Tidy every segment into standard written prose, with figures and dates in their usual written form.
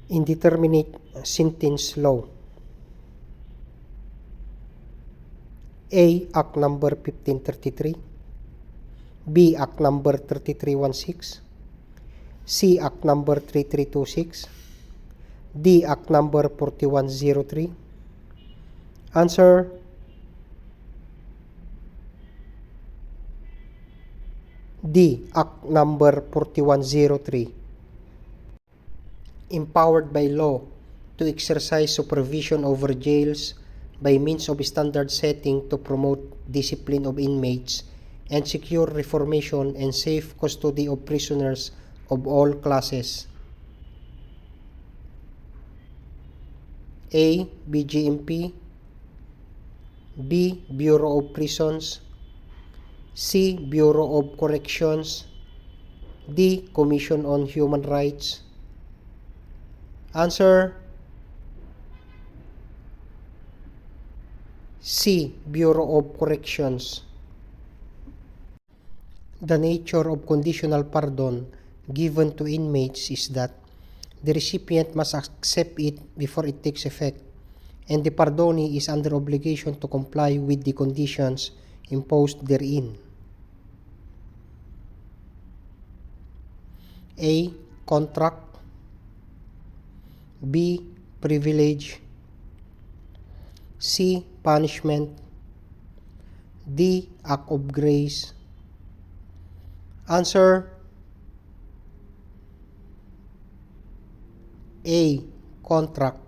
Indeterminate sentence law. A. Act number 1533. B. Act number 3316. C. Act number 3326. D. Act number 4103. Answer: D. Act number 4103. Empowered by law to exercise supervision over jails by means of standard setting to promote discipline of inmates and secure reformation and safe custody of prisoners of all classes. A. BGMP. B. Bureau of Prisons. C. Bureau of Corrections. D. Commission on Human Rights. Answer: C. Bureau of Corrections. The nature of conditional pardon given to inmates is that the recipient must accept it before it takes effect, and the pardonee is under obligation to comply with the conditions imposed therein. A. Contract. B. Privilege. C. Punishment. D. Act of grace. Answer: A. Contract.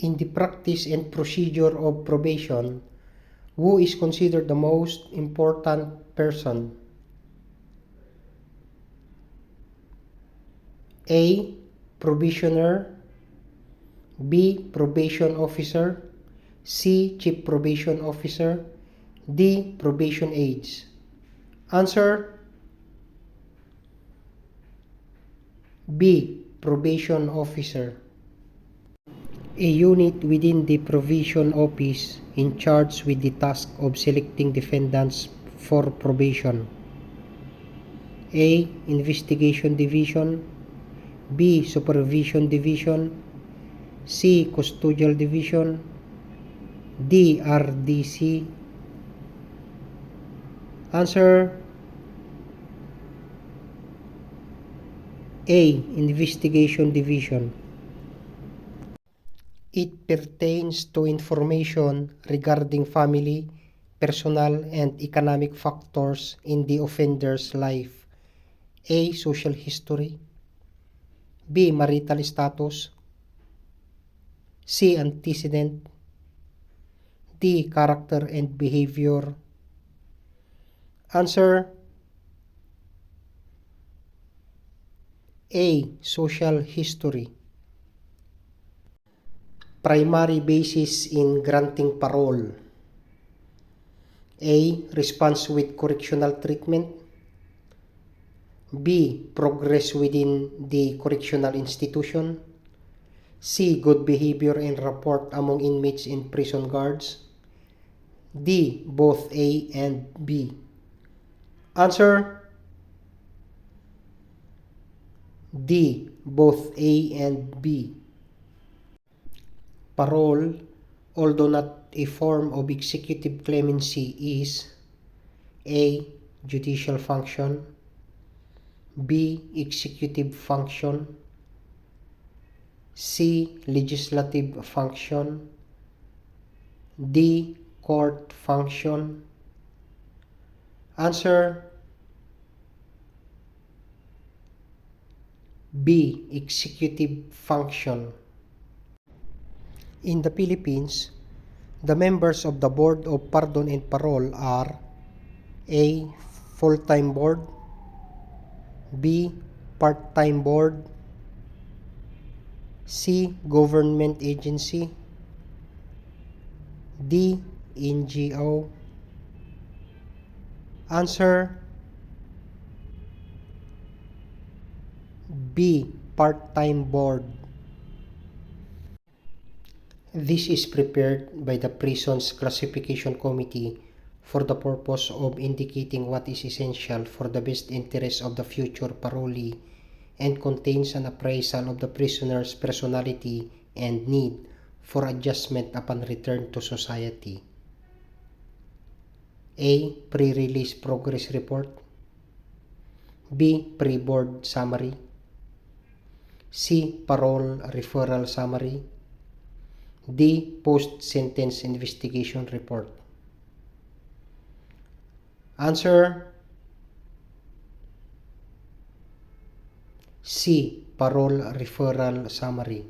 In the practice and procedure of probation, who is considered the most important person? A. Probationer. B. Probation officer. C. Chief probation officer. D. Probation aides. Answer: B. Probation officer. A unit within the probation office in charge with the task of selecting defendants for probation. A. Investigation Division. B. Supervision Division. C. Custodial Division. D. RDC. Answer: A. Investigation Division. It pertains to information regarding family, personal, and economic factors in the offender's life. A. Social history. B. Marital status. C. Antecedent. D. Character and behavior. Answer: A. Social history. Primary basis in granting parole. A. Response with correctional treatment. B. Progress within the correctional institution. C. Good behavior and rapport among inmates and prison guards. D. Both A and B. Answer: D. Both A and B. Parole, although not a form of executive clemency, is A. Judicial function. B. Executive function. C. Legislative function. D. Court function. Answer: B. Executive function. In the Philippines, the members of the Board of Pardon and Parole are A. Full-time board. B. Part-time board. C. Government agency. D. NGO. Answer: B. Part-time board. This is prepared by the Prisons Classification Committee for the purpose of indicating what is essential for the best interest of the future parolee and contains an appraisal of the prisoner's personality and need for adjustment upon return to society. A. Pre-release progress report. B. Pre-board summary. C. Parole referral summary. D. Post-sentence investigation report. Answer C. Parole referral summary.